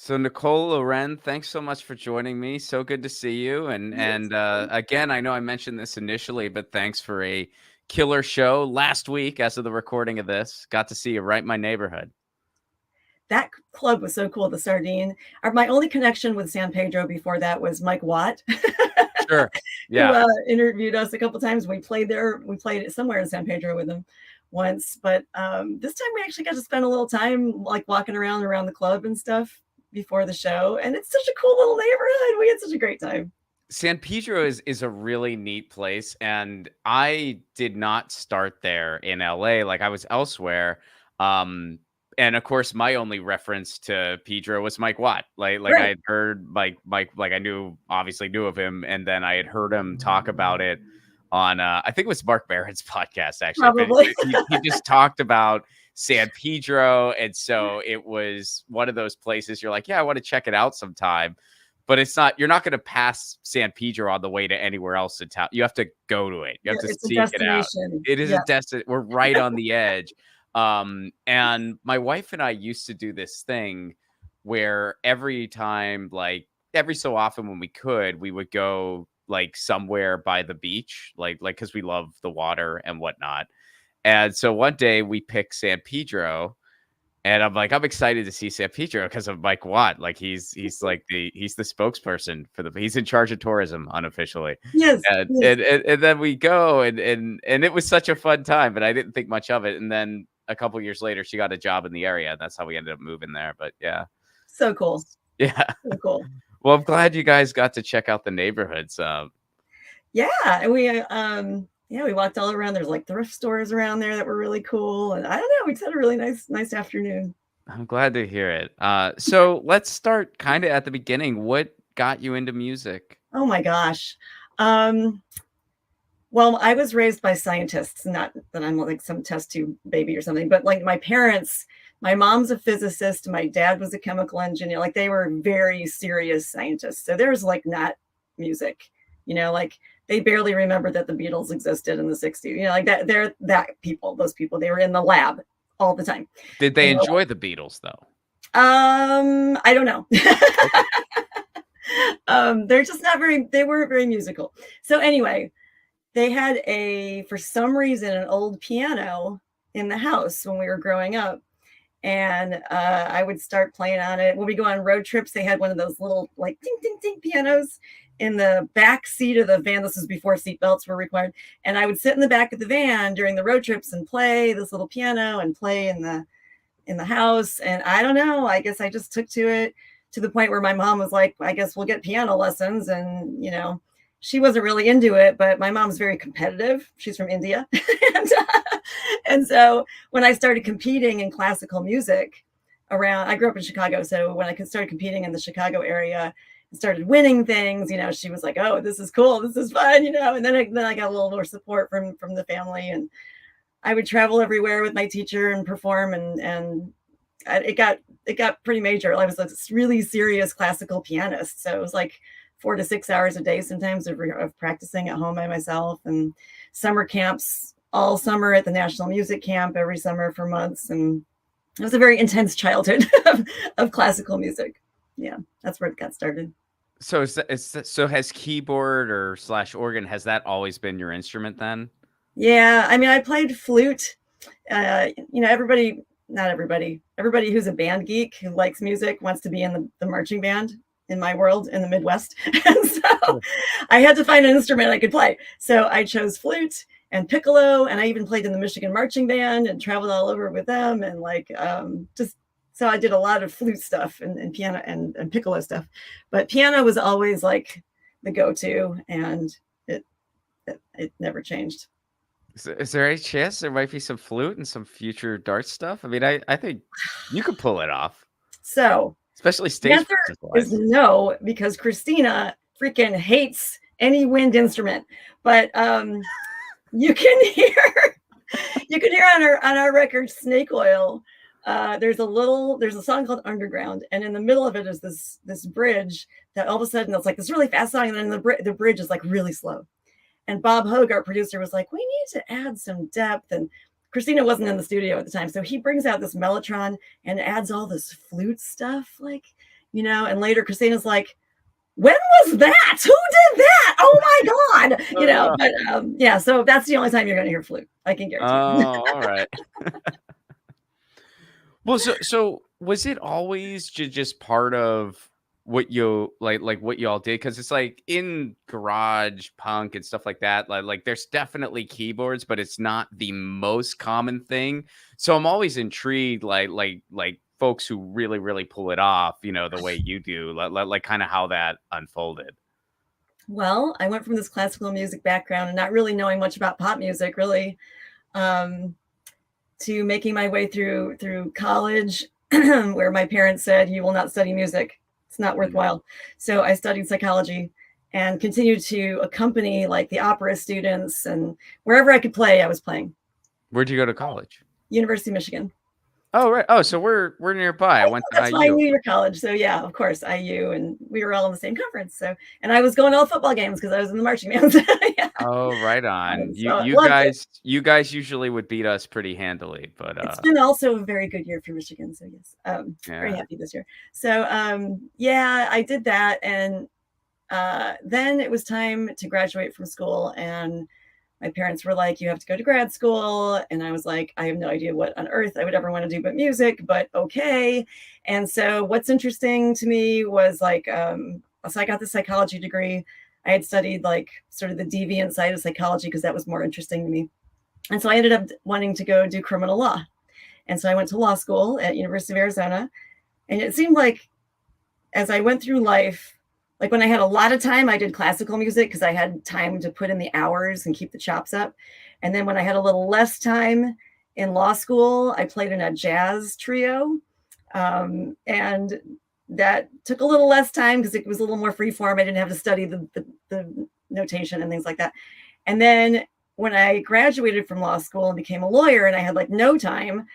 So Nicole, Laurenne, thanks so much for joining me. So good to see you. And Yes. and again, I know I mentioned this initially, but thanks for a killer show last week. As of the recording of this, got to see you right in my neighborhood. That club was so cool, the Sardine. My only connection with San Pedro before that was Mike Watt, Sure. who Yeah. interviewed us a couple times. We played there. We played somewhere in San Pedro with him once, but this time we actually got to spend a little time like walking around the club and stuff before the show. And it's such a cool little neighborhood. We had such a great time. San Pedro is a really neat place, and I did not start there in LA. Like I was elsewhere. Um, and of course, my only reference to Pedro was Mike Watt. Like I Right. had heard Mike like I obviously knew of him, and then I had heard him talk about it on I think it was Mark Barron's podcast actually. But Probably. he just talked about San Pedro, and so it was one of those places you're like, yeah, I want to check it out sometime, but you're not going to pass San Pedro on the way to anywhere else in town. You have to go to it. You have Yeah, to it's a seek it out. destination. It is a Yeah. destination. We're right on the edge. And my wife and I used to do this thing where every time, like every so often when we could, we would go like somewhere by the beach, like because we love the water and whatnot. And so one day we picked San Pedro, and I'm like, I'm excited to see San Pedro because of Mike Watt. Like he's the spokesperson for he's in charge of tourism unofficially. Yes. And Yes. and then we go and it was such a fun time, but I didn't think much of it. And then a couple years later, she got a job in the area, and that's how we ended up moving there. But yeah. So cool. Yeah. So cool. Well, I'm glad you guys got to check out the neighborhoods. Yeah, and we walked all around. There's like thrift stores around there that were really cool, and I don't know, we just had a really nice afternoon. I'm glad to hear it. So let's start kind of at the beginning. What got you into music? Oh my gosh. Um, well, I was raised by scientists, not that I'm like some test tube baby or something, but like my parents, my mom's a physicist, my dad was a chemical engineer. Like they were very serious scientists. So there's like not music, like they barely remember that the Beatles existed in the 60s. Like that they're those people, they were in the lab all the time. Did they enjoy the Beatles though? I don't know. Okay. They're just not they weren't very musical. So anyway, they had for some reason, an old piano in the house when we were growing up. And I would start playing on it. When we go on road trips, they had one of those little like ding, ding, ding pianos in the back seat of the van. This was before seatbelts were required. And I would sit in the back of the van during the road trips and play this little piano and play in the house. And I don't know, I guess I just took to it to the point where my mom was like, I guess we'll get piano lessons. And, she wasn't really into it, but my mom's very competitive. She's from India. and so when I started competing in classical music I grew up in Chicago. So when I started competing in the Chicago area and started winning things, she was like, oh, this is cool. This is fun, and then I got a little more support from the family, and I would travel everywhere with my teacher and perform, and it got pretty major. I was a really serious classical pianist. So it was like 4 to 6 hours a day, sometimes of practicing at home by myself, and summer camps all summer at the National Music Camp every summer for months. And it was a very intense childhood of classical music. Yeah, that's where it got started. So so has keyboard or / organ, has that always been your instrument then? Yeah, I mean, I played flute. Not everybody who's a band geek who likes music wants to be in the marching band in my world in the Midwest. And so I had to find an instrument I could play. So I chose flute and piccolo, and I even played in the Michigan marching band and traveled all over with them. And so I did a lot of flute stuff and piano and piccolo stuff, but piano was always like the go-to, and it never changed. Is there any chance there might be some flute and some future Dart stuff? I mean, I think you could pull it off. So especially the stage answer is no, because Christina freaking hates any wind instrument. But you can hear on our record Snake Oil. There's a song called Underground, and in the middle of it is this bridge that all of a sudden it's like this really fast song, and then the bridge is like really slow. And Bob Hogue, our producer, was like, we need to add some depth. And Christina wasn't in the studio at the time, so he brings out this mellotron and adds all this flute stuff, like, And later Christina's like, when was that? Who did that? Oh my God. Oh, But yeah, so that's the only time you're going to hear flute. I can guarantee you. all right. Well, so was it always just part of what you like what y'all did? Because it's like in garage punk and stuff like that, like there's definitely keyboards, but it's not the most common thing. So I'm always intrigued, like folks who really pull it off, the way you do, like kind of how that unfolded. Well, I went from this classical music background and not really knowing much about pop music, really, um, to making my way through college, where my parents said, "You will not study music; it's not Mm. worthwhile." So I studied psychology and continued to accompany like the opera students, and wherever I could play, I was playing. Where'd you go to college? University of Michigan. Oh, right. Oh, so we're nearby. I I know, went to that's why I IU. knew your college. So yeah, of course, IU, and we were all in the same conference. So, and I was going to all the football games because I was in the marching band. Yeah. Oh, right on. You So I you loved it. guys you guys usually would beat us pretty handily, but, It's been also a very good year for Michigan. So yes, very yeah. happy this year. So yeah, I did that, and then it was time to graduate from school, and my parents were like, "You have to go to grad school," and I was like, "I have no idea what on earth I would ever want to do but music, but okay." And so what's interesting to me was like, so I got the psychology degree. I had studied like sort of the deviant side of psychology because that was more interesting to me. And so I ended up wanting to go do criminal law. And so I went to law school at University of Arizona. And it seemed like as I went through life, like when I had a lot of time, I did classical music because I had time to put in the hours and keep the chops up. And then when I had a little less time in law school, I played in a jazz trio. And that took a little less time because it was a little more free form. I didn't have to study the notation and things like that. And then when I graduated from law school and became a lawyer and I had like no time,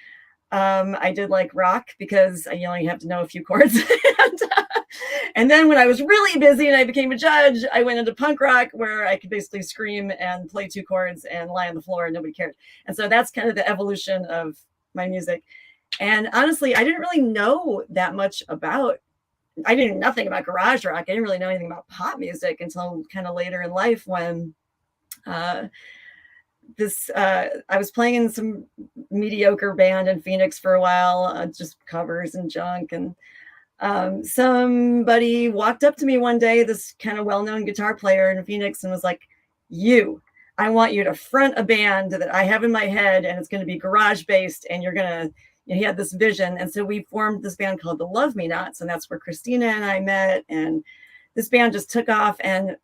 I did like rock because I only have to know a few chords. And then when I was really busy and I became a judge, I went into punk rock where I could basically scream and play two chords and lie on the floor and nobody cared. And so that's kind of the evolution of my music. And honestly, I didn't really know that much about, I knew nothing about garage rock. I didn't really know anything about pop music until kind of later in life when uh, I was playing in some mediocre band in Phoenix for a while, just covers and junk. And somebody walked up to me one day, this kind of well-known guitar player in Phoenix, and was like, I want you to front a band that I have in my head, and it's going to be garage based, and you're going to, he had this vision. And so we formed this band called the Love Me Nots, and that's where Christina and I met. And this band just took off. And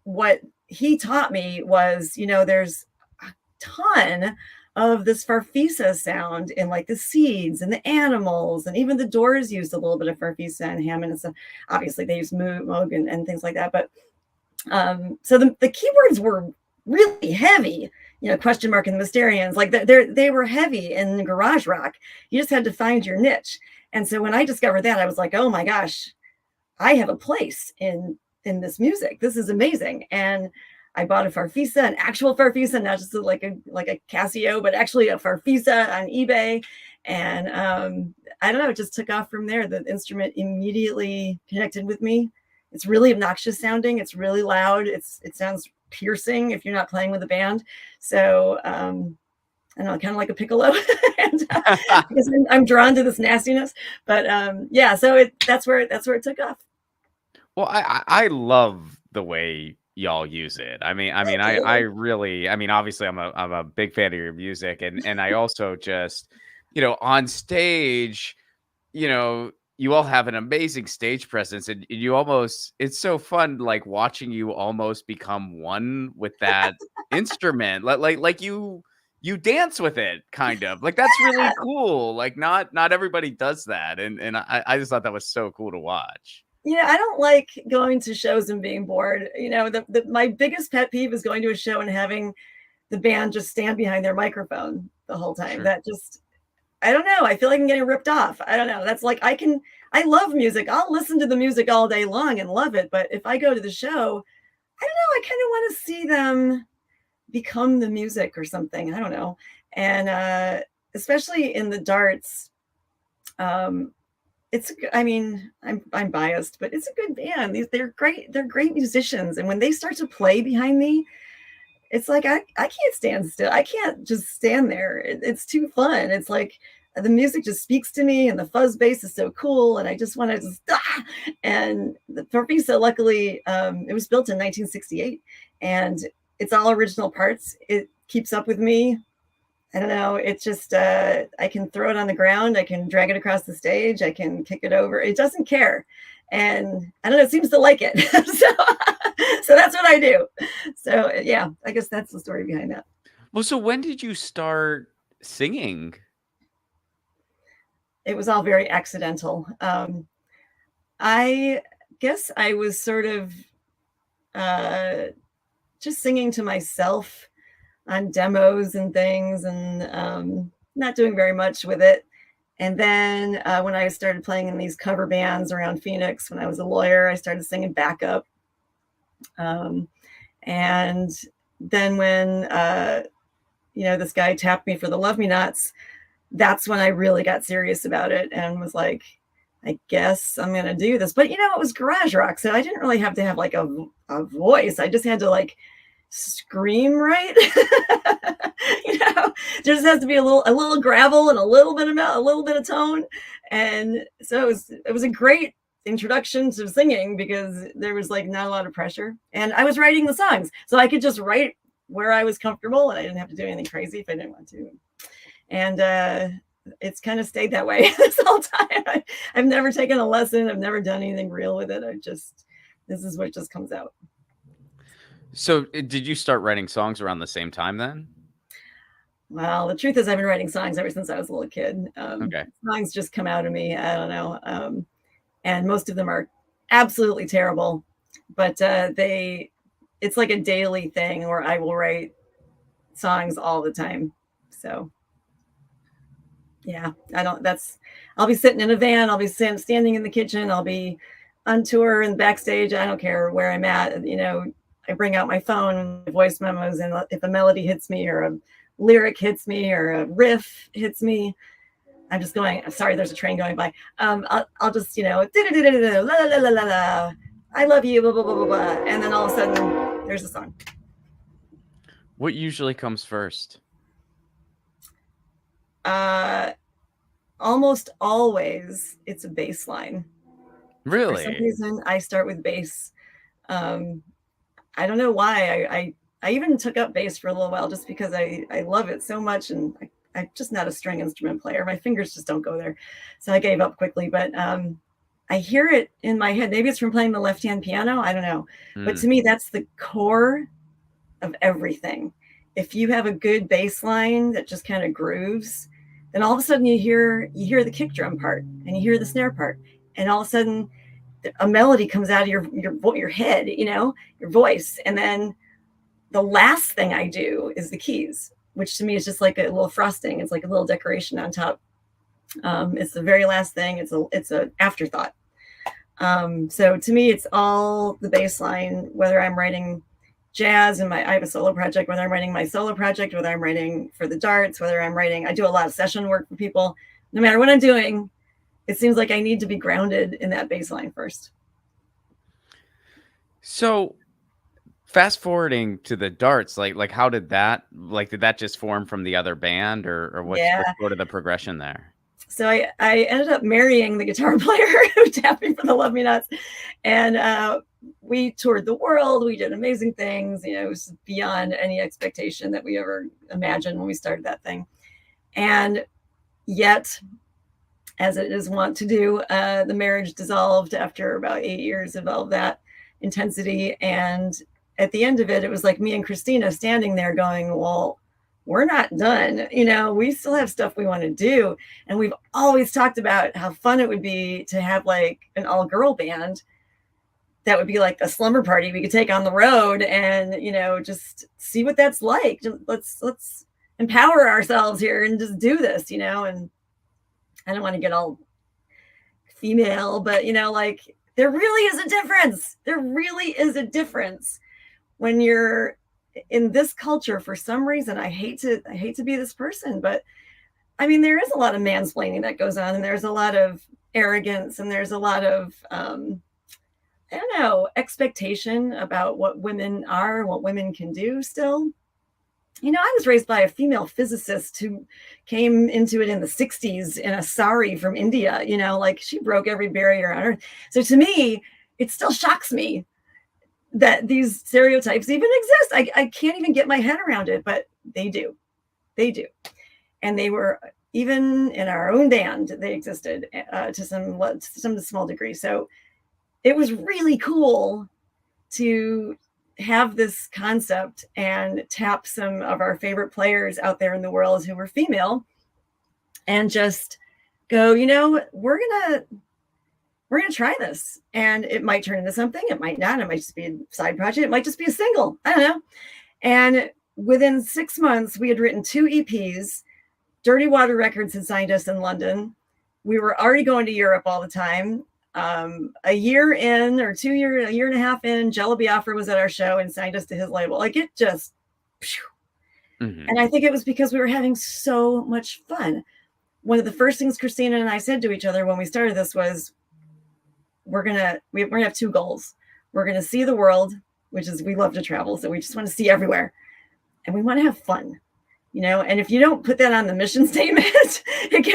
what he taught me was, there's a ton of this farfisa sound in like the seeds and the animals, and even the Doors used a little bit of farfisa and Hammond and stuff. Obviously they used Moog and things like that, but so the keyboards were really heavy, question mark and the Mysterians, like they were heavy in garage rock. You just had to find your niche. And so when I discovered that, I was like, oh my gosh, I have a place in this music. This is amazing. And I bought a farfisa, an actual farfisa, not just like a Casio, but actually a farfisa on eBay. And I don't know, it just took off from there. The instrument immediately connected with me. It's really obnoxious sounding. It's really loud. It sounds piercing if you're not playing with a band. So I don't know, kind of like a piccolo, and, because I'm drawn to this nastiness. But yeah, so that's where it took off. Well, I love the way y'all use it. I mean, Thank I you. really, obviously, I'm a big fan of your music, and I also just, on stage, you all have an amazing stage presence, and you almost, it's so fun, like watching you almost become one with that instrument, like you dance with it, kind of like that's really cool. Like not everybody does that, and I just thought that was so cool to watch. I don't like going to shows and being bored. My biggest pet peeve is going to a show and having the band just stand behind their microphone the whole time. Sure. That just, I don't know. I feel like I'm getting ripped off. I don't know. That's like, I love music. I'll listen to the music all day long and love it. But if I go to the show, I don't know. I kind of want to see them become the music or something. I don't know. And especially in the darts, um, I mean, I'm biased, but it's a good band. They're great. They're great musicians. And when they start to play behind me, it's like I can't stand still. I can't just stand there. It's too fun. It's like the music just speaks to me, and the fuzz bass is so cool, and I just want to just And the Torpedo, luckily, it was built in 1968, and it's all original parts. It keeps up with me. I don't know. It's just I can throw it on the ground. I can drag it across the stage. I can kick it over. It doesn't care, and I don't know. It seems to like it. So that's what I do. So yeah, I guess that's the story behind that. Well, so when did you start singing? It was all very accidental. I guess I was sort of uh, just singing to myself on demos and things, and not doing very much with it. And then when I started playing in these cover bands around Phoenix, when I was a lawyer, I started singing backup. And then when this guy tapped me for the Love Me Nots, that's when I really got serious about it and was like, I guess I'm going to do this. But, it was garage rock. So I didn't really have to have like a voice. I just had to like scream right. There just has to be a little gravel and a little bit of tone. And so it was a great introduction to singing because there was like not a lot of pressure. And I was writing the songs. So I could just write where I was comfortable and I didn't have to do anything crazy if I didn't want to. And it's kind of stayed that way this whole time. I've never taken a lesson. I've never done anything real with it. This is what just comes out. So did you start writing songs around the same time then? Well, the truth is I've been writing songs ever since I was a little kid. Okay. Songs just come out of me. I don't know. And most of them are absolutely terrible, but it's like a daily thing where I will write songs all the time. So yeah, I'll be sitting in a van. I'll be standing in the kitchen. I'll be on tour and backstage. I don't care where I'm at. I bring out my phone, voice memos, and if a melody hits me or a lyric hits me or a riff hits me, I'm just going, sorry, there's a train going by. I'll just, la la la la la, I love you, blah, blah, blah, blah, blah. And then all of a sudden there's a song. What usually comes first? Almost always it's a bass line. Really? For some reason I start with bass. I don't know why. I even took up bass for a little while just because I love it so much, and I'm just not a string instrument player. My fingers just don't go there. So I gave up quickly, but I hear it in my head. Maybe it's from playing the left-hand piano. I don't know. But to me, that's the core of everything. If you have a good bass line that just kind of grooves, then all of a sudden you hear the kick drum part and you hear the snare part. And all of a sudden a melody comes out of your head, your voice. And then the last thing I do is the keys, which to me is just like a little frosting. It's like a little decoration on top. It's the very last thing. It's an afterthought. So to me, it's all the bass line, whether I'm writing jazz and I have a solo project, whether I'm writing my solo project, whether I'm writing for the darts, I do a lot of session work for people. No matter what I'm doing, it seems like I need to be grounded in that bass line first. So fast forwarding to the darts, like how did that just form from the other band or what's sort of the progression there? So I ended up marrying the guitar player who tapped me for the Love Me Nots. And we toured the world. We did amazing things. It was beyond any expectation that we ever imagined when we started that thing. And yet, as it is wont to do, the marriage dissolved after about 8 years of all that intensity. And at the end of it, it was like me and Christina standing there going, well, we're not done. We still have stuff we want to do. And we've always talked about how fun it would be to have like an all-girl band that would be like a slumber party we could take on the road and, just see what that's like. Let's empower ourselves here and just do this, and I don't want to get all female, but there really is a difference. There really is a difference when you're in this culture. For some reason, I hate to be this person, but I mean, there is a lot of mansplaining that goes on, and there's a lot of arrogance, and there's a lot of I don't know, expectation about what women are, what women can do still. You know, I was raised by a female physicist who came into it in the 60s in a sari from India, you know, like she broke every barrier on earth. So to me, it still shocks me that these stereotypes even exist. I can't even get my head around it, but they do. They do. And they were even in our own band, they existed to some small degree. So it was really cool to have this concept and tap some of our favorite players out there in the world who were female and just go, you know, we're gonna try this, and it might turn into something, it might not, it might just be a side project, it might just be a single, I don't know. And within 6 months we had written 2 EPs. Dirty Water Records had signed us in London. We were already going to Europe all the time. A year in, or a year and a half in, Jello Biafra was at our show and signed us to his label. Like, it just, Mm-hmm. and I think it was because we were having so much fun. One of the first things Christina and I said to each other when we started this was, we're gonna have 2 goals. We're gonna see the world, which is, we love to travel, so we just want to see everywhere, and we want to have fun. You know, and if you don't put that on the mission statement, it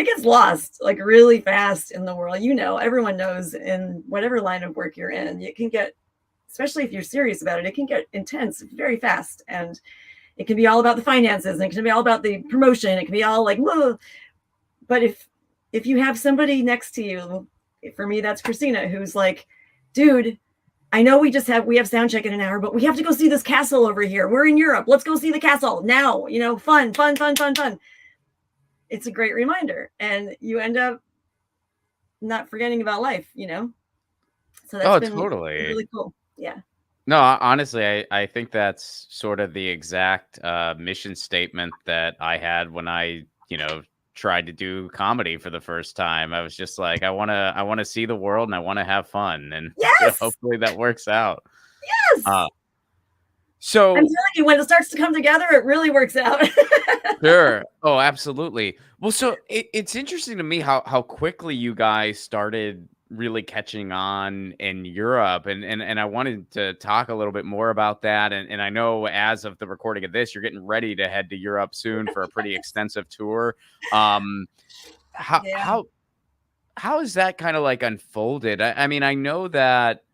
gets lost like really fast in the world. You know, everyone knows in whatever line of work you're in, it can get, especially if you're serious about it, it can get intense very fast. And it can be all about the finances, and it can be all about the promotion. It can be all like, whoa. But if you have somebody next to you, for me, that's Christina, who's like, dude, I know we have sound check in an hour, but we have to go see this castle over here. We're in Europe. Let's go see the castle now. You know, fun. It's a great reminder, and you end up not forgetting about life, you know? So that's Oh, been totally. really cool. Yeah. No, honestly, I think that's sort of the exact mission statement that I had when I, tried to do comedy for the first time. I was just like, I wanna see the world and I wanna have fun, and Yes. hopefully that works out. Yes. Uh, I'm so telling you, when it starts to come together, it really works out. Sure. Oh, absolutely. Well, so it's interesting to me how quickly you guys started really catching on in Europe, and I wanted to talk a little bit more about that. And I know as of the recording of this, you're getting ready to head to Europe soon for a pretty extensive tour. Um, how Yeah. how how is that kind of like unfolded? I mean, I know that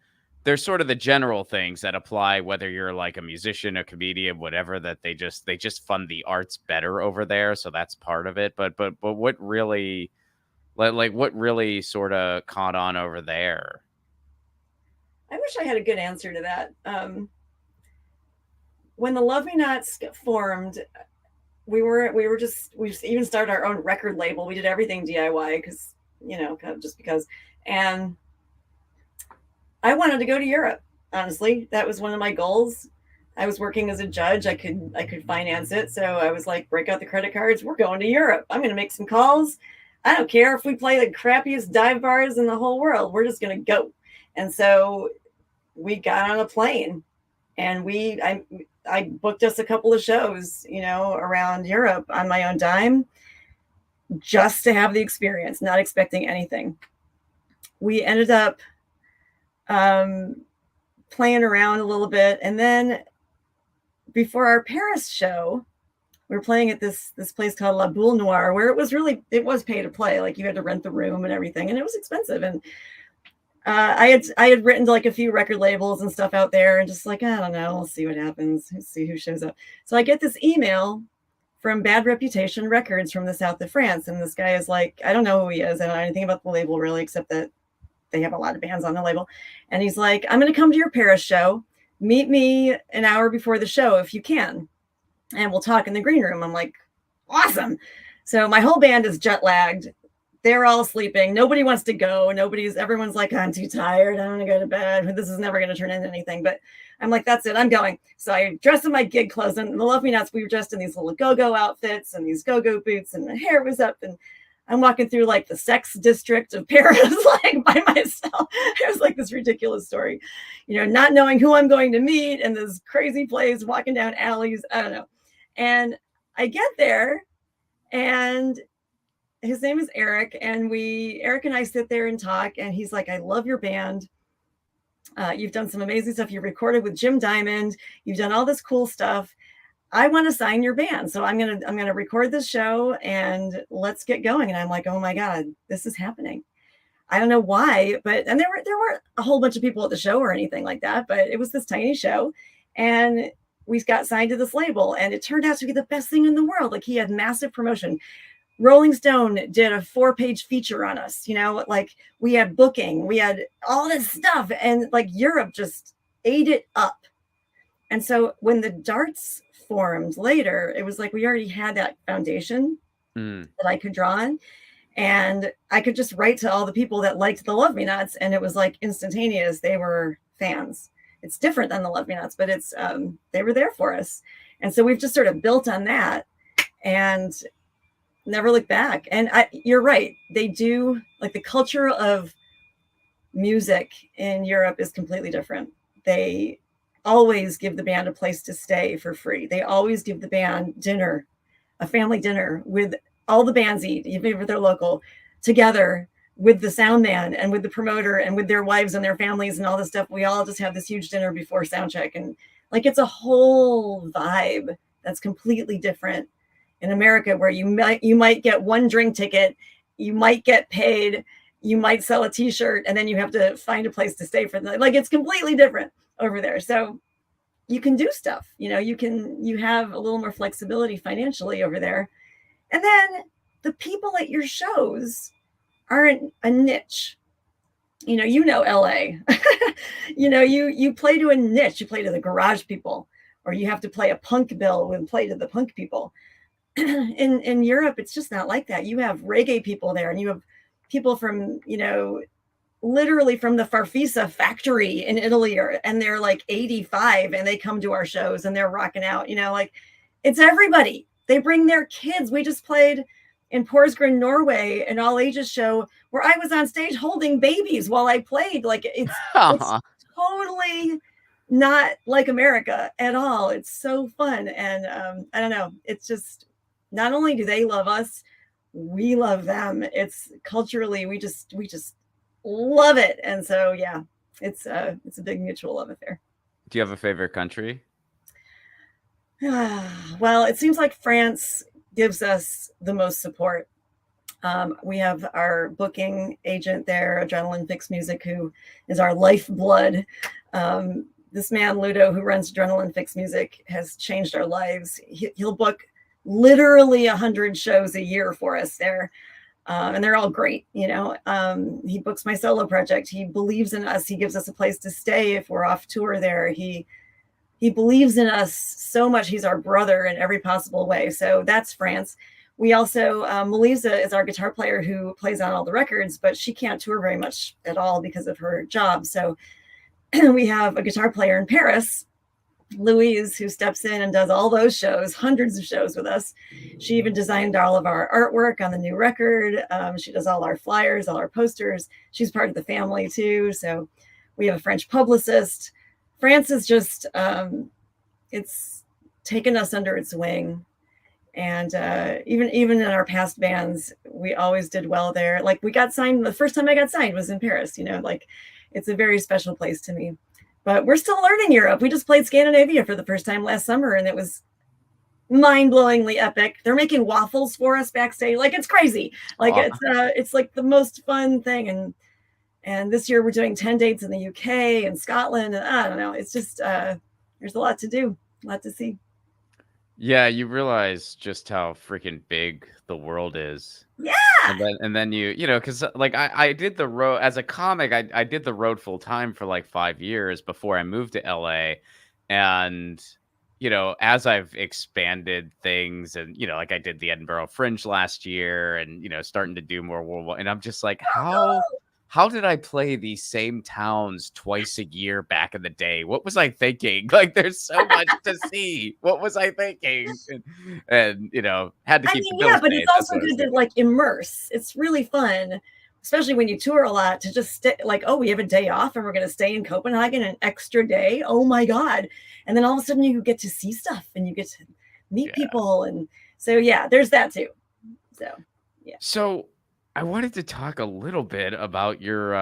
there's sort of the general things that apply whether you're like a musician, a comedian, whatever, that they just fund the arts better over there, so that's part of it. But what really what really sort of caught on over there? I wish I had a good answer to that. When the Love Me Nots formed, we even started our own record label. We did everything DIY because, you know, just because. And I wanted to go to Europe. Honestly, that was one of my goals. I was working as a judge. I could finance it, so I was like, break out the credit cards. We're going to Europe. I'm going to make some calls. I don't care if we play the crappiest dive bars in the whole world. We're just going to go. And so we got on a plane, and I booked us a couple of shows, you know, around Europe on my own dime, just to have the experience, not expecting anything. We ended up playing around a little bit, and then before our Paris show, we were playing at this place called La Boule Noire, where it was pay to play. Like, you had to rent the room and everything, and it was expensive. And I had written to like a few record labels and stuff out there, and just like, I don't know, we'll see what happens. Let's see who shows up. So I get this email from Bad Reputation Records from the south of France, and this guy is like, I don't know who he is. I don't know anything about the label really, except that they have a lot of bands on the label. And he's like, I'm going to come to your Paris show. Meet me an hour before the show if you can, and we'll talk in the green room. I'm like, awesome. So my whole band is jet lagged. They're all sleeping. Nobody wants to go. Everyone's like, I'm too tired. I want to go to bed. This is never going to turn into anything. But I'm like, that's it. I'm going. So I dressed in my gig clothes, and the Love Me Nots, we were dressed in these little go-go outfits and these go-go boots, and my hair was up, and I'm walking through like the sex district of Paris, like by myself. It was like this ridiculous story, you know, not knowing who I'm going to meet in this crazy place, walking down alleys. I don't know. And I get there, and his name is Eric, and Eric and I sit there and talk, and he's like, I love your band. You've done some amazing stuff. You recorded with Jim Diamond. You've done all this cool stuff. I want to sign your band. So I'm gonna record this show and let's get going. And I'm like, oh my God, this is happening. I don't know why, and there were a whole bunch of people at the show or anything like that, but it was this tiny show. And we got signed to this label, and it turned out to be the best thing in the world. Like, he had massive promotion. Rolling Stone did a 4-page feature on us, like we had booking, we had all this stuff, and like Europe just ate it up. And so when the Darts formed later, it was like we already had that foundation that I could draw on, and I could just write to all the people that liked the Love Me Nots, and it was like instantaneous. They were fans. It's different than the Love Me Nots, but it's they were there for us. And so we've just sort of built on that and never look back. And you're right. They do, like, the culture of music in Europe is completely different. They always give the band a place to stay for free. They always give the band dinner, a family dinner with all the bands eat, even if they're local, together with the sound man and with the promoter and with their wives and their families and all this stuff. We all just have this huge dinner before sound check. And like, it's a whole vibe that's completely different in America, where you might get one drink ticket, you might get paid, you might sell a t-shirt, and then you have to find a place to stay for the night. Like, it's completely different over there. So you can do stuff, you have a little more flexibility financially over there. And then the people at your shows aren't a niche. LA. You play to a niche. You play to the garage people, or you have to play a punk bill and play to the punk people. In Europe, it's just not like that. You have reggae people there, and you have people from, literally from the Farfisa factory in Italy, and they're like 85 and they come to our shows and they're rocking out, like, it's everybody. They bring their kids. We just played in Porsgrunn, Norway, an all ages show where I was on stage holding babies while I played. Like, it's totally not like America at all. It's so fun. And I don't know. It's just, not only do they love us, we love them. It's culturally, we just love it. And so, yeah, it's a big mutual love affair. Do you have a favorite country? Well, it seems like France gives us the most support. We have our booking agent there, Adrenaline Fix Music, who is our lifeblood. This man, Ludo, who runs Adrenaline Fix Music, has changed our lives. He'll book literally 100 shows a year for us there. And they're all great. He books my solo project. He believes in us. He gives us a place to stay if we're off tour there. He believes in us so much. He's our brother in every possible way. So that's France. We also, Melissa is our guitar player who plays on all the records, but she can't tour very much at all because of her job. So we have a guitar player in Paris, Louise, who steps in and does all those shows, hundreds of shows with us. She even designed all of our artwork on the new record. She does all our flyers, all our posters. She's part of the family too. So we have a French publicist. France is just, it's taken us under its wing. And even in our past bands, we always did well there. Like, we got signed, the first time I got signed was in Paris, like, it's a very special place to me. But we're still learning Europe. We just played Scandinavia for the first time last summer, and it was mind-blowingly epic. They're making waffles for us backstage. Like, it's crazy. Like, it's like the most fun thing. And this year we're doing 10 dates in the UK and Scotland. And I don't know. It's just, there's a lot to do, a lot to see. Yeah, you realize just how freaking big the world is. Yeah. And then because like I did the road as a comic, I did the road full time for like 5 years before I moved to LA. And, as I've expanded things and, like I did the Edinburgh Fringe last year and, starting to do more worldwide. And I'm just like, how did I play these same towns twice a year back in the day? What was I thinking? Like, there's so much to see. What was I thinking? And had to keep the bills but paid. it's also good to like immerse. It's really fun, especially when you tour a lot, to just stay, like, oh, we have a day off and we're going to stay in Copenhagen an extra day. Oh my God. And then all of a sudden you get to see stuff and you get to meet people. And so, yeah, there's that too. So Yeah. So I wanted to talk a little bit about your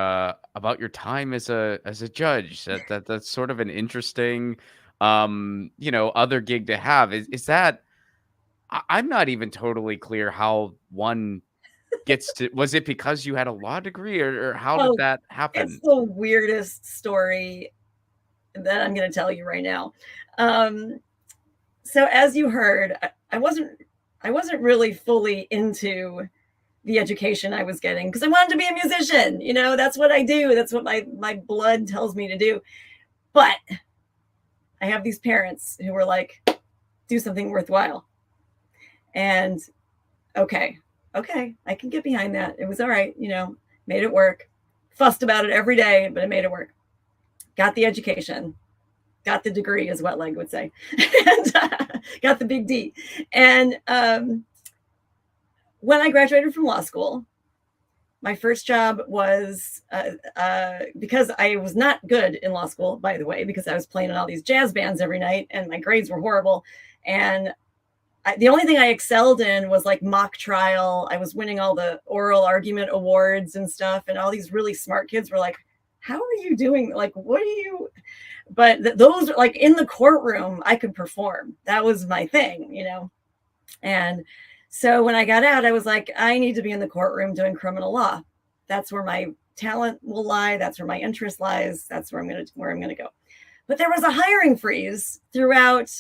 time as a judge. That's sort of an interesting other gig to have. Is that I'm not even totally clear how one gets to was it because you had a law degree or how did Oh, that it's happen? the weirdest story that I'm going to tell you right now. Um, so as you heard, I wasn't really fully into the education I was getting because I wanted to be a musician. You know, that's what I do. That's what my blood tells me to do. But I have these parents who were like, do something worthwhile. And okay, okay, I can get behind that. It was all right, made it work. Fussed about it every day, but it made it work. Got the education, got the degree, is what Leg would say, and got the big D. And when I graduated from law school, my first job was because I was not good in law school, by the way, because I was playing in all these jazz bands every night and my grades were horrible. And the only thing I excelled in was like mock trial. I was winning all the oral argument awards and stuff. And all these really smart kids were like, how are you doing? Like, what are you? But those, like in the courtroom, I could perform. That was my thing. And so when I got out, I was like, I need to be in the courtroom doing criminal law. That's where my talent will lie. That's where my interest lies. That's where I'm gonna go. But there was a hiring freeze throughout,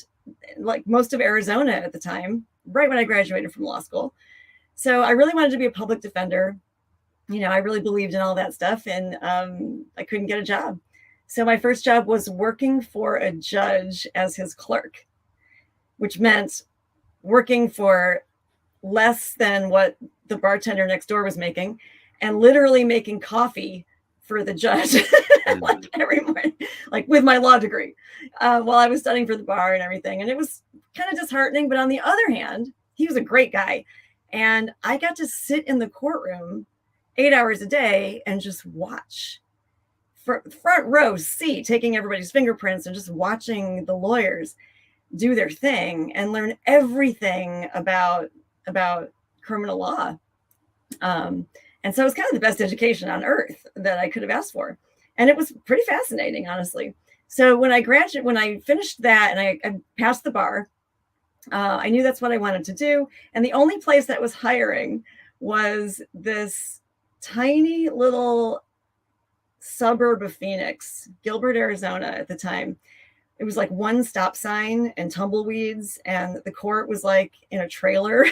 like most of Arizona at the time, right when I graduated from law school. So I really wanted to be a public defender. I really believed in all that stuff, and I couldn't get a job. So my first job was working for a judge as his clerk, which meant working for less than what the bartender next door was making and literally making coffee for the judge like Mhm. every morning, like with my law degree, while I was studying for the bar and everything. And it was kind of disheartening. But on the other hand, he was a great guy. And I got to sit in the courtroom 8 hours a day and just watch front row seat, taking everybody's fingerprints and just watching the lawyers do their thing and learn everything about criminal law. Um, and so it was kind of the best education on earth that I could have asked for. And it was pretty fascinating, honestly. So when I finished that and I passed the bar, I knew that's what I wanted to do. And the only place that was hiring was this tiny little suburb of Phoenix, Gilbert, Arizona at the time. It was like one stop sign and tumbleweeds, and the court was like in a trailer.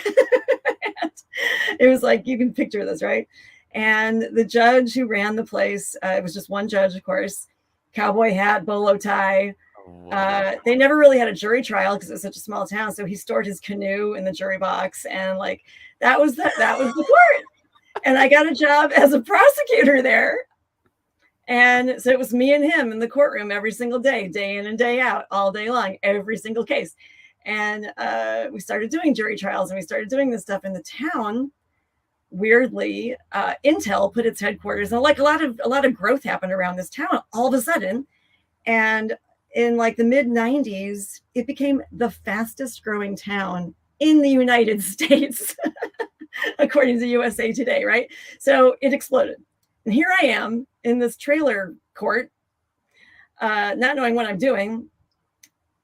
It was like, you can picture this, right? And the judge who ran the place, it was just one judge, of course, cowboy hat, bolo tie. Whoa. They never really had a jury trial because it was such a small town. So he stored his canoe in the jury box, and like that was the court. And I got a job as a prosecutor there. And so it was me and him in the courtroom every single day in and day out, all day long, every single case. And we started doing jury trials and we started doing this stuff in the town. Weirdly, Intel put its headquarters, and like a lot of growth happened around this town all of a sudden. And in like the mid 90s, it became the fastest growing town in the United States, according to USA Today, right? So it exploded. And here I am in this trailer court, not knowing what I'm doing.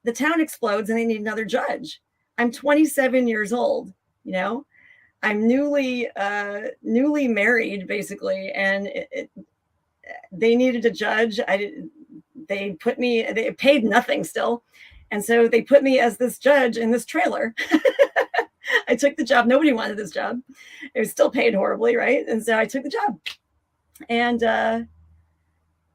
The town explodes and they need another judge. I'm 27 years old, you know. I'm newly married, basically, and they needed a judge. They paid nothing still, and so they put me as this judge in this trailer. I took the job. Nobody wanted this job. It was still paid horribly, right? And so I took the job, and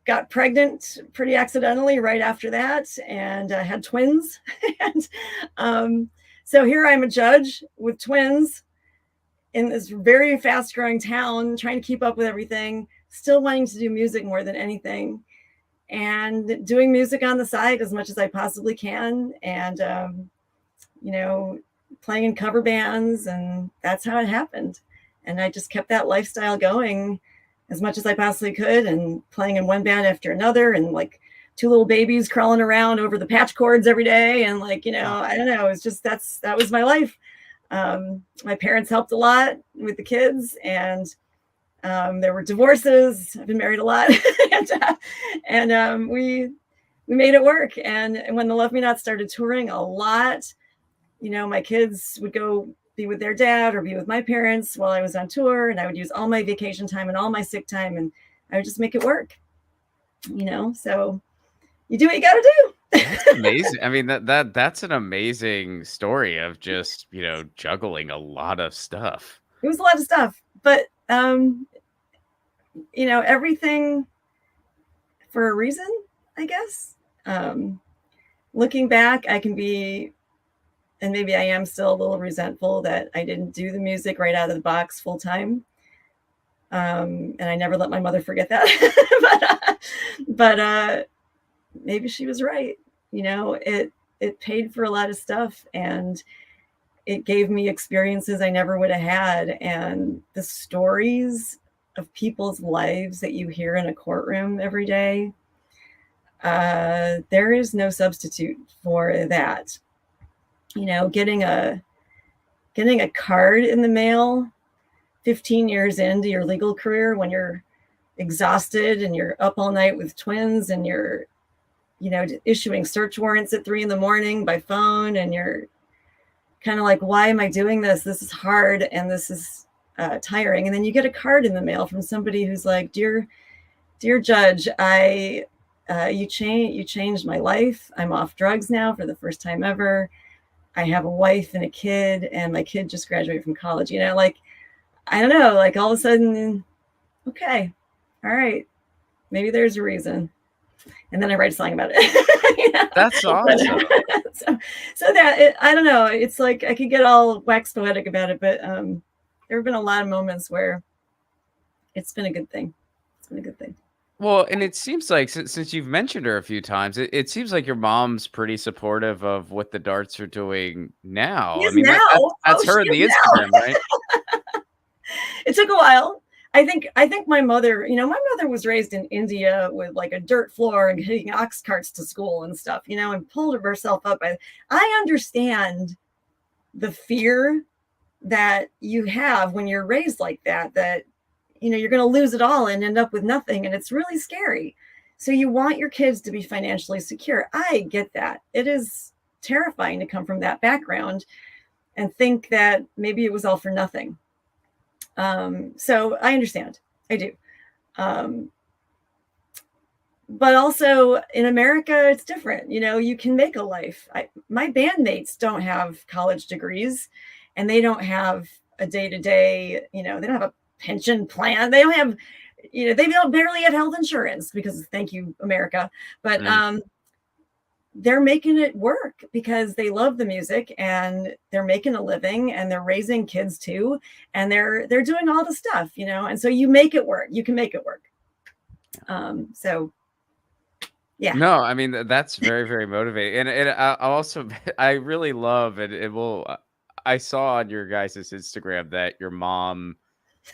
got pregnant pretty accidentally right after that, and had twins. And so here I'm a judge with twins in this very fast growing town, trying to keep up with everything, still wanting to do music more than anything, and doing music on the side as much as I possibly can. And, playing in cover bands. And that's how it happened. And I just kept that lifestyle going as much as I possibly could, and playing in one band after another, and like two little babies crawling around over the patch cords every day. And like, I don't know, it's just, that was my life. My parents helped a lot with the kids, and there were divorces. I've been married a lot, and we made it work. And when the Love Me Not started touring a lot, my kids would go be with their dad or be with my parents while I was on tour, and I would use all my vacation time and all my sick time, and I would just make it work. So you do what you got to do. That's amazing. I mean, that's an amazing story of just, juggling a lot of stuff. It was a lot of stuff, but everything for a reason, I guess. Looking back, I can be, and maybe I am still a little resentful that I didn't do the music right out of the box full time. And I never let my mother forget that. but maybe she was right. It paid for a lot of stuff, and it gave me experiences I never would have had. And the stories of people's lives that you hear in a courtroom every day, there is no substitute for that. Getting a card in the mail 15 years into your legal career when you're exhausted and you're up all night with twins and you're issuing search warrants at 3 a.m. by phone, and you're kind of like, why am I doing this? This is hard and this is tiring. And then you get a card in the mail from somebody who's like, dear judge, you changed my life. I'm off drugs now for the first time ever. I have a wife and a kid, and my kid just graduated from college. I don't know, like all of a sudden, okay, all right, maybe there's a reason. And then I write a song about it. That's awesome. So that I don't know. It's like I could get all wax poetic about it, but there have been a lot of moments where it's been a good thing. It's been a good thing. Well, and it seems like since you've mentioned her a few times, it seems like your mom's pretty supportive of what the Darts are doing now. She I is mean, now. that's her in the Instagram, right? It took a while. I think my mother, my mother was raised in India with like a dirt floor and taking ox carts to school and stuff, and pulled herself up. I understand the fear that you have when you're raised like that you're going to lose it all and end up with nothing. And it's really scary. So you want your kids to be financially secure. I get that. It is terrifying to come from that background and think that maybe it was all for nothing. So I understand. I do. But also in America, it's different. You can make a life. My bandmates don't have college degrees, and they don't have a day-to-day, they don't have a pension plan. They don't have, they don't barely have health insurance because thank you, America. But they're making it work because they love the music and they're making a living and they're raising kids too. And they're doing all the stuff, and so you make it work. You can make it work. So yeah. No, I mean, that's very, very motivating. And I also, I really love I saw on your guys' Instagram that your mom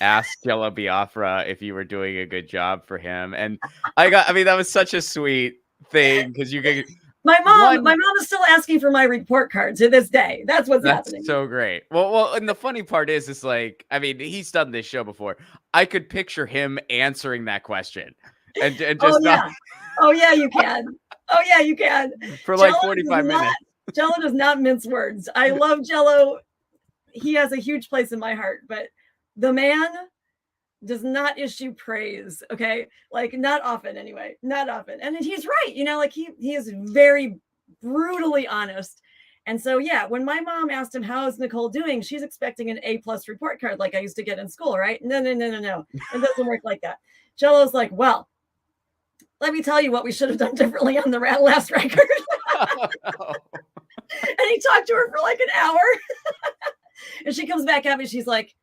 asked Jello Biafra if you were doing a good job for him. And I mean, that was such a sweet thing because you could. My mom is still asking for my report card to this day. That's happening. So great. Well, and the funny part is, it's like, I mean, he's done this show before. I could picture him answering that question and just Oh yeah, you can. Oh yeah, you can. For like 45 minutes. Jello does not mince words. I love Jello. He has a huge place in my heart, but the man does not issue praise. Okay. Like not often anyway, not often. And he's right. Like he is very brutally honest. And so, yeah, when my mom asked him, how is Nicole doing? She's expecting an A+ report card. Like I used to get in school. Right. No. It doesn't work like that. Jello's like, well, let me tell you what we should have done differently on the last record. Oh, no. And he talked to her for like an hour. And she comes back at me. She's like,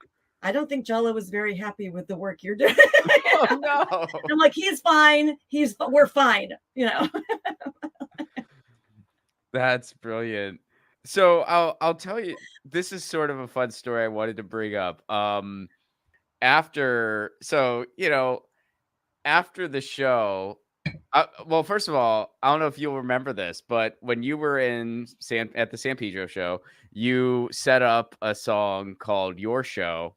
I don't think Jello was very happy with the work you're doing. Oh, no. I'm like, he's fine. We're fine. That's brilliant. So I'll tell you, this is sort of a fun story I wanted to bring up. After the show, Well, first of all, I don't know if you'll remember this, but when you were at the San Pedro show, you set up a song called "Your Show."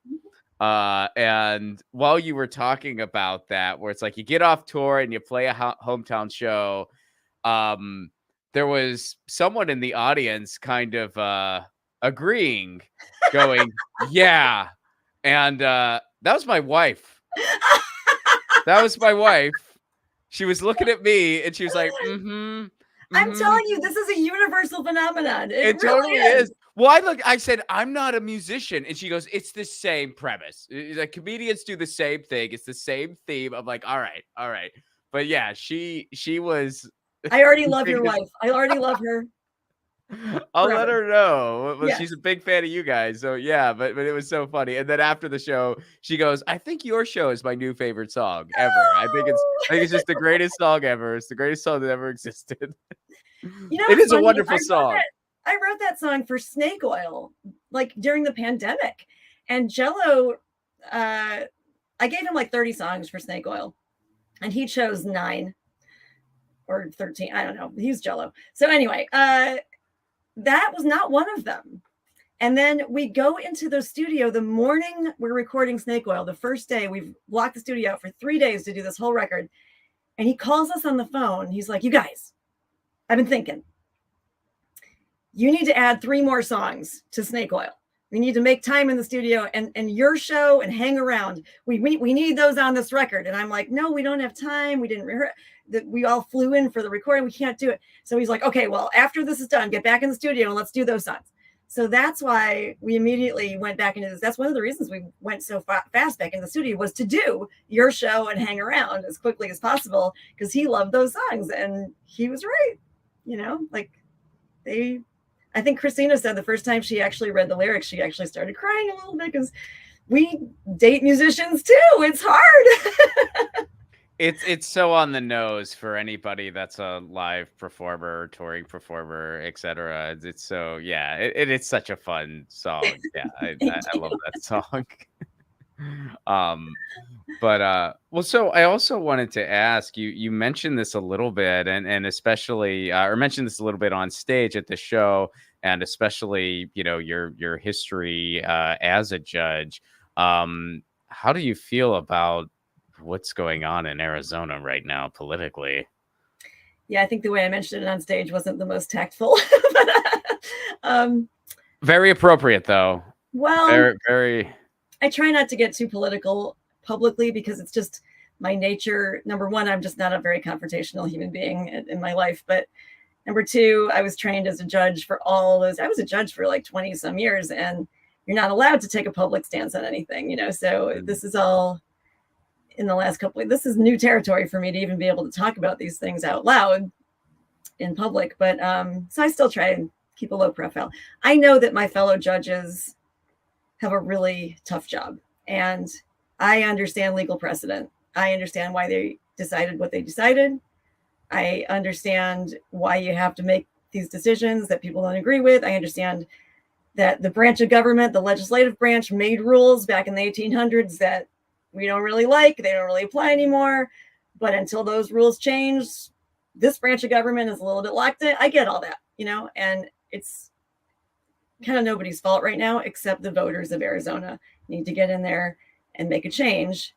And while you were talking about that, where it's like you get off tour and you play a hometown show, um, there was someone in the audience kind of agreeing, going, "Yeah," and that was my wife. That was my wife. She was looking at me and she was like, "Mm-hmm, I'm mm-hmm." telling you, this is a universal phenomenon. It It really totally is. is. Well, I said, "I'm not a musician." And she goes, "It's the same premise. Like comedians do the same thing. It's the same theme." I'm like, "All right, all right." But yeah, she was I already the love your biggest. wife. I already love her I'll let forever. her know. Well, she's Yes. a big fan of you guys. So yeah, but it was so funny. And then after the show, she goes, "I think your show is my new favorite song ever. I think it's just the greatest song ever. It's the greatest song that ever existed." You know It what's is a funny? wonderful song. I wrote that song for Snake Oil, like during the pandemic. And Jello, uh, I gave him like 30 songs for Snake Oil, and he chose 9 or 13. I don't know. He's Jello. So anyway, that was not one of them. And then we go into the studio the morning we're recording Snake Oil. The first day, we've blocked the studio out for 3 days to do this whole record. And he calls us on the phone. He's like, "You guys, I've been thinking. You need to add 3 more songs to Snake Oil. We need to make time in the studio, and your show and Hang Around. We need those on this record." And I'm like, "No, we don't have time. We didn't rehearse. We all flew in for the recording. We can't do it." So he's like, "Okay, well, after this is done, get back in the studio and let's do those songs." So that's why we immediately went back into this. That's one of the reasons we went so fast back in the studio, was to do Your Show and Hang Around as quickly as possible, because he loved those songs and he was right. Like they I think Christina said the first time she actually read the lyrics, she actually started crying a little bit, because we date musicians too. It's hard. It's so on the nose for anybody that's a live performer, touring performer, etc. It's so yeah, it's such a fun song. Yeah, Thank I you. love that song. um, but well, so I also wanted to ask you. You mentioned this a little bit, and especially or mentioned this a little bit on stage at the show, and especially your history as a judge. How do you feel about what's going on in Arizona right now politically? Yeah, I think the way I mentioned it on stage wasn't the most tactful. but, um, Very appropriate, though. well, Very, very. I try not to get too political publicly, because it's just my nature. Number one, I'm just not a very confrontational human being in my life. But number two, I was trained as a judge for all those. I was a judge for like 20 some years, and you're not allowed to take a public stance on anything. So Mm. this is all in the last couple of, this is new territory for me to even be able to talk about these things out loud in public. But so I still try and keep a low profile. I know that my fellow judges have a really tough job, and I understand legal precedent. I understand why they decided what they decided. I understand why you have to make these decisions that people don't agree with. I understand that the branch of government, the legislative branch, made rules back in the 1800s that we don't really like. They don't really apply anymore. But until those rules change, this branch of government is a little bit locked in. I get all that, and it's kind of nobody's fault right now, except the voters of Arizona need to get in there and make a change.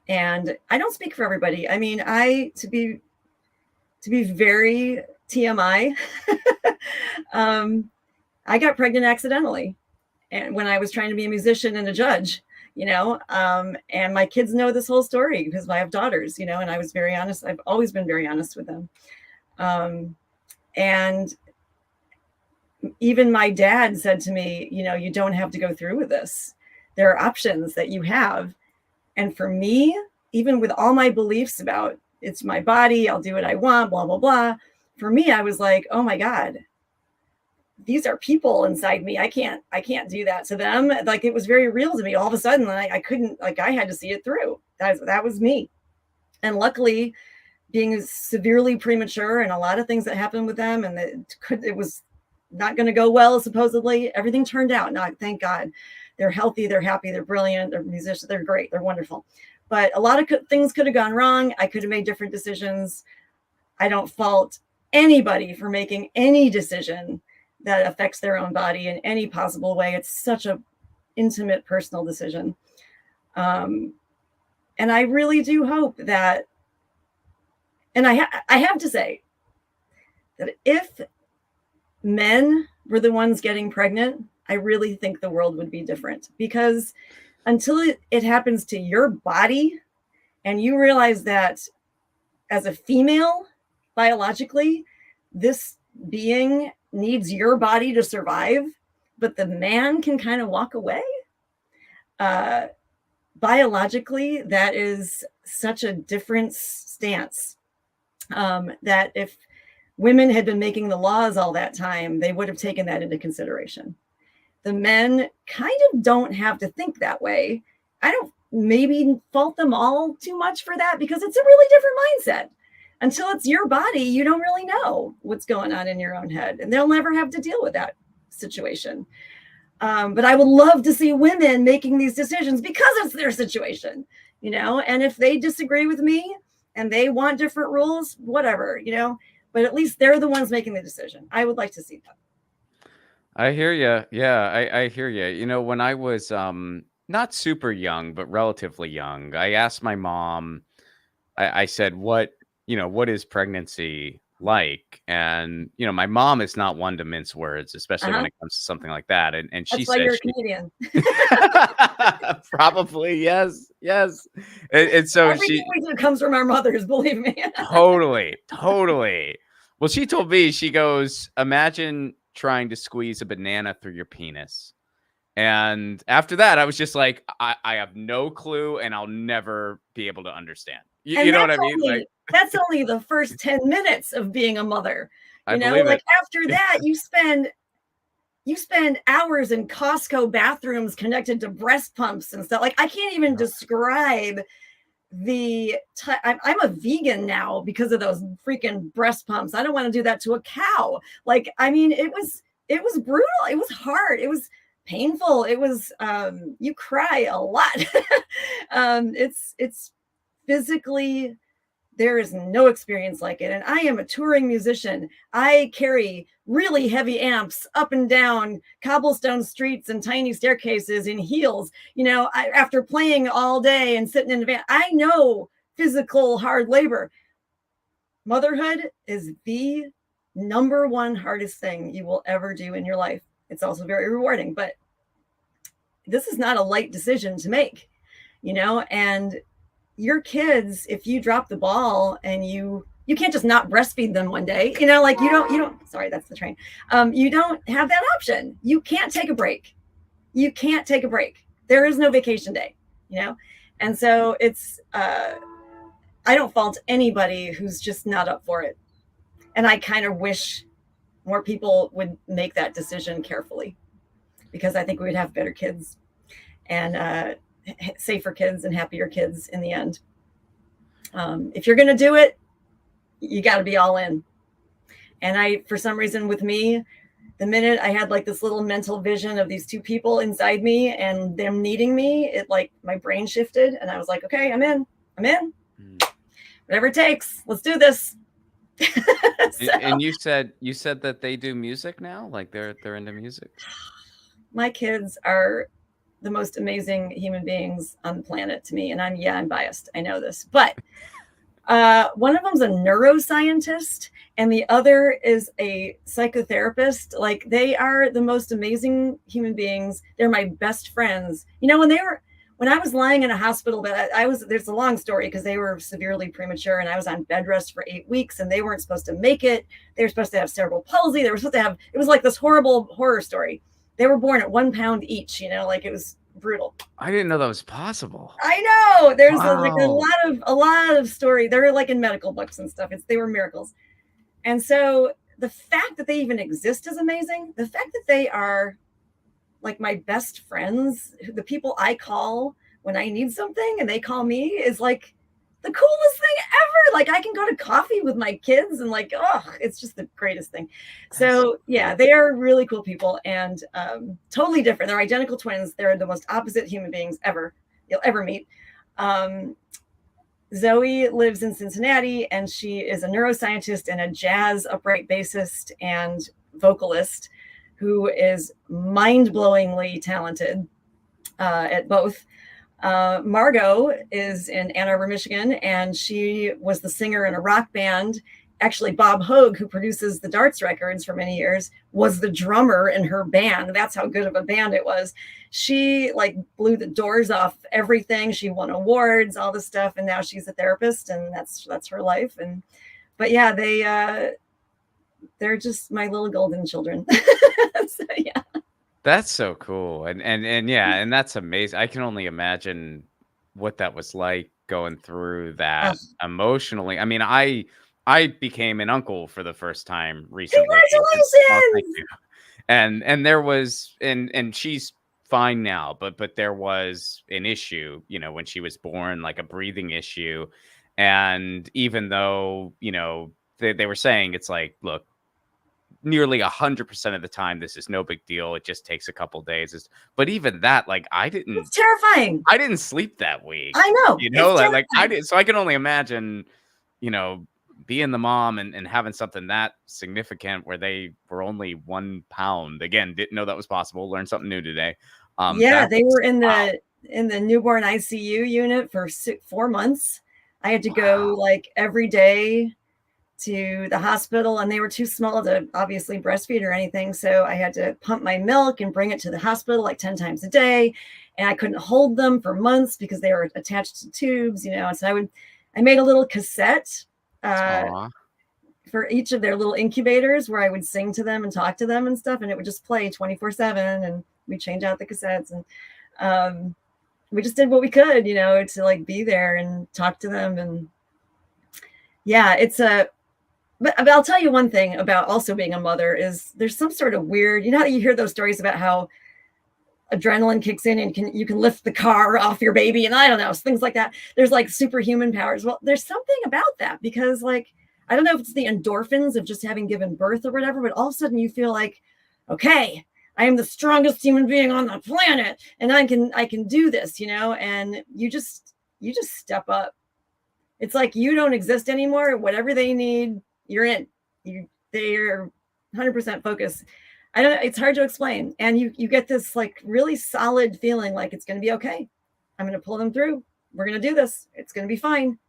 And I don't speak for everybody. I mean, to be very TMI, I got pregnant accidentally, and when I was trying to be a musician and a judge, and my kids know this whole story because I have daughters, and I was very honest. I've always been very honest with them. And even my dad said to me, you don't have to go through with this. There are options that you have. And for me, even with all my beliefs about it's my body, I'll do what I want, blah, blah, blah. For me, I was like, oh my God, these are people inside me. I can't do that to them. Like, it was very real to me. All of a sudden, I couldn't, like, I had to see it through. That was me. And luckily, being severely premature and a lot of things that happened with them, and it was not going to go well, supposedly, everything turned out. Not, thank God. They're healthy, they're happy, they're brilliant, they're musicians, they're great, they're wonderful. but a lot of things could have gone wrong. I could have made different decisions. I don't fault anybody for making any decision that affects their own body in any possible way. It's such a intimate, personal decision. And I really do hope that, and I have to say that if men were the ones getting pregnant, I really think the world would be different, because until it happens to your body and you realize that as a female, biologically, this being needs your body to survive, but the man can kind of walk away. Biologically, that is such a different stance, that if women had been making the laws all that time, they would have taken that into consideration. The men kind of don't have to think that way. I don't maybe fault them all too much for that, because it's a really different mindset. Until it's your body, you don't really know what's going on in your own head, and they'll never have to deal with that situation. But I would love to see women making these decisions because it's their situation, and if they disagree with me and they want different rules, whatever, but at least they're the ones making the decision. I would like to see that. I hear you. Yeah, I hear you. When I was not super young, but relatively young, I asked my mom, I said, what is pregnancy like? And, my mom is not one to mince words, especially when it comes to something like that. And she That's why says you're a comedian. probably, yes, yes. And so everything we do comes from our mothers, believe me. Totally. Well, she told me, she goes, imagine trying to squeeze a banana through your penis. And after that, I was just like, I have no clue, and I'll never be able to understand. You know what I mean? That's only the first 10 minutes of being a mother. Believe it. After that, you spend hours in Costco bathrooms connected to breast pumps and stuff. Like, I can't even describe I'm a vegan now because of those freaking breast pumps. I don't want to do that to a cow. It was brutal. It was hard. It was painful. It was, you cry a lot. It's physically, there is no experience like it. And I am a touring musician. I carry really heavy amps up and down cobblestone streets and tiny staircases in heels. After playing all day and sitting in a van, I know physical hard labor. Motherhood is the number one hardest thing you will ever do in your life. It's also very rewarding, but this is not a light decision to make, and your kids, if you drop the ball and you can't just not breastfeed them one day, you don't, sorry, that's the train. You don't have that option. You can't take a break. There is no vacation day, And so it's, I don't fault anybody who's just not up for it. And I kind of wish more people would make that decision carefully, because I think we would have better kids and safer kids and happier kids in the end. If you're going to do it, you got to be all in. And for some reason with me, the minute I had this little mental vision of these two people inside me and them needing me, it my brain shifted and I was like, okay, I'm in. Whatever it takes, let's do this. And you said that they do music now, they're into music. My kids are the most amazing human beings on the planet to me, and I'm biased, I know this, but one of them's a neuroscientist and the other is a psychotherapist. They are the most amazing human beings. They're my best friends. When I was lying in a hospital bed, there's a long story because they were severely premature and I was on bed rest for 8 weeks and they weren't supposed to make it. They were supposed to have cerebral palsy. They were supposed to have, it was like this horrible horror story. They were born at 1 pound each, it was brutal. I didn't know that was possible. I know. There's a lot of story. They're in medical books and stuff. They were miracles. And so the fact that they even exist is amazing. The fact that they are my best friends, the people I call when I need something and they call me, is the coolest thing ever. I can go to coffee with my kids and it's just the greatest thing. So yeah, they are really cool people and totally different. They're identical twins. They're the most opposite human beings you'll ever meet. Um, Zoe lives in Cincinnati, and she is a neuroscientist and a jazz upright bassist and vocalist who is mind-blowingly talented at both. Margot is in Ann Arbor, Michigan, and she was the singer in a rock band. Actually, Bob Hogue, who produces the Darts records for many years, was the drummer in her band. That's how good of a band it was. She like blew the doors off everything. She won awards, all this stuff, and now she's a therapist, and that's her life. And but yeah, they're just my little golden children. So, yeah. That's so cool, and yeah, and that's amazing. I can only imagine what that was like going through Oh, that emotionally. I mean, I became an uncle for the first time recently. Oh, thank congratulations! you. And there was and she's fine now, but there was an issue, when she was born, like a breathing issue. And even though, they were saying it's like, look, nearly 100% of the time, this is no big deal. It just takes a couple days. But even that, like, It's terrifying. I didn't sleep that week. I know. It's Like I terrifying. did. So I can only imagine, you know, being the mom and having something that significant where they were only 1 pound. Again, didn't know that was possible. Learned something new today. Yeah, they That's were in wow. the newborn ICU unit for 4 months. I had to go Wow. like every day to the hospital, and they were too small to obviously breastfeed or anything. So I had to pump my milk and bring it to the hospital like 10 times a day. And I couldn't hold them for months because they were attached to tubes, So I made a little cassette uh, Aw. for each of their little incubators where I would sing to them and talk to them and stuff. And it would just play 24/7. And we change out the cassettes. And um, we just did what we could, to like be there and talk to them. And yeah, but I'll tell you one thing about also being a mother is there's some sort of weird, how you hear those stories about how adrenaline kicks in and you can lift the car off your baby, and I don't know, things like that. There's like superhuman powers. Well, there's something about that because like I don't know if it's the endorphins of just having given birth or whatever, but all of a sudden you feel like, okay, I am the strongest human being on the planet, and I can do this, and you just step up. It's like you don't exist anymore. Whatever they need, you're in. They're 100% focused. I don't know. It's hard to explain. And you get this like really solid feeling like it's going to be okay. I'm going to pull them through. We're going to do this. It's going to be fine.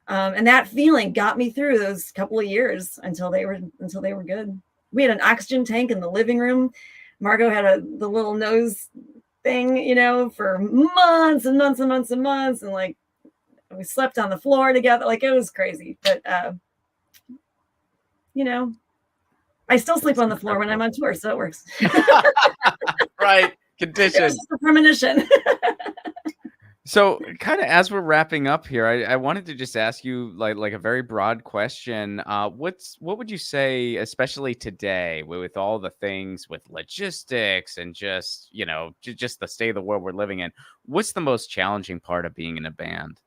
And that feeling got me through those couple of years until they were good. We had an oxygen tank in the living room. Margot had the little nose thing, for months and months and months and months. And like, we slept on the floor together. Like, it was crazy. But, you know, I still sleep That's on the floor when I'm incredible. on tour. So it works. Right. It was Condition. just a premonition. So, kind of as we're wrapping up here, I wanted to just ask you like a very broad question. What would you say, especially today, with all the things with logistics and just just the state of the world we're living in? What's the most challenging part of being in a band?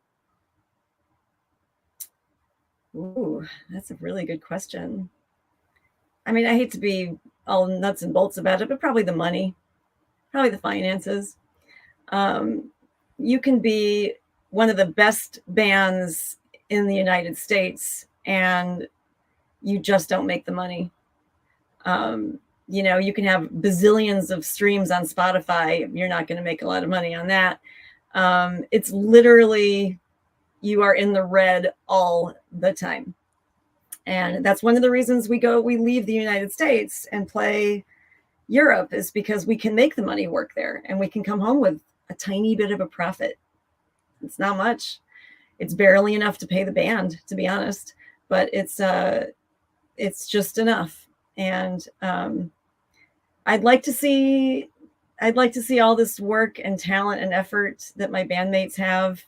Ooh, that's a really good question. I mean, I hate to be all nuts and bolts about it, but probably the money, probably the finances. Um, you can be one of the best bands in the United States and you just don't make the money. You can have bazillions of streams on Spotify. You're not going to make a lot of money on that. It's literally, you are in the red all the time. And that's one of the reasons we leave the United States and play Europe, is because we can make the money work there and we can come home with a tiny bit of a profit. It's not much. It's barely enough to pay the band, to be honest, but it's just enough. And I'd like to see all this work and talent and effort that my bandmates have.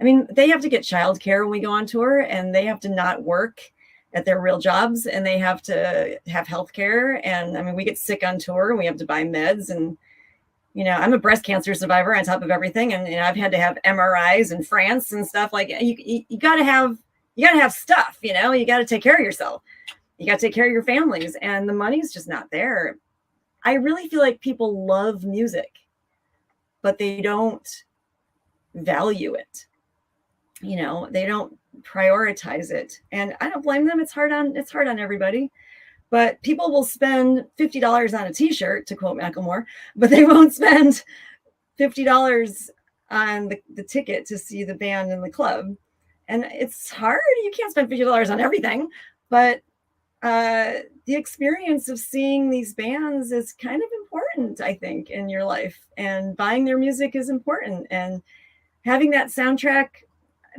I mean, they have to get childcare when we go on tour, and they have to not work at their real jobs, and they have to have health care. And I mean, we get sick on tour and we have to buy meds. And, I'm a breast cancer survivor on top of everything. And I've had to have MRIs in France and stuff. Like, you gotta have stuff, you gotta take care of yourself. You gotta take care of your families, and the money's just not there. I really feel like people love music, but they don't value it. They don't prioritize it. And I don't blame them. It's hard on everybody. But people will spend $50 on a t-shirt, to quote Macklemore, but they won't spend $50 on the ticket to see the band in the club. And it's hard. You can't spend $50 on everything, but the experience of seeing these bands is kind of important, I think, in your life. And buying their music is important. And having that soundtrack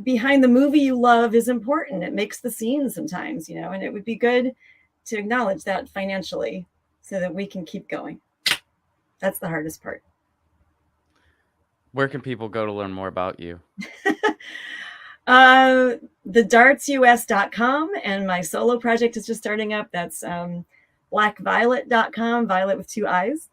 behind the movie you love is important. It makes the scene sometimes, and it would be good to acknowledge that financially so that we can keep going. That's the hardest part. Where can people go to learn more about you? thedartsus.com, and my solo project is just starting up. That's blackviolet.com, violet with 2 eyes.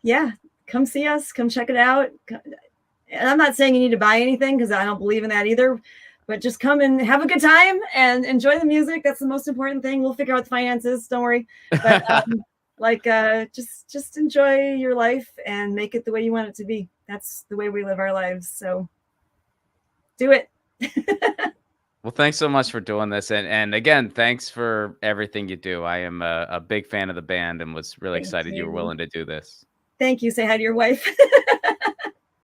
Yeah, come see us, come check it out. And I'm not saying you need to buy anything, because I don't believe in that either, but just come and have a good time and enjoy the music. That's the most important thing. We'll figure out the finances, don't worry. But just enjoy your life and make it the way you want it to be. That's the way we live our lives. So do it. Well, thanks so much for doing this. And again, thanks for everything you do. I am a big fan of the band and was really Thank excited you were you. willing to do this. Thank you. Say hi to your wife.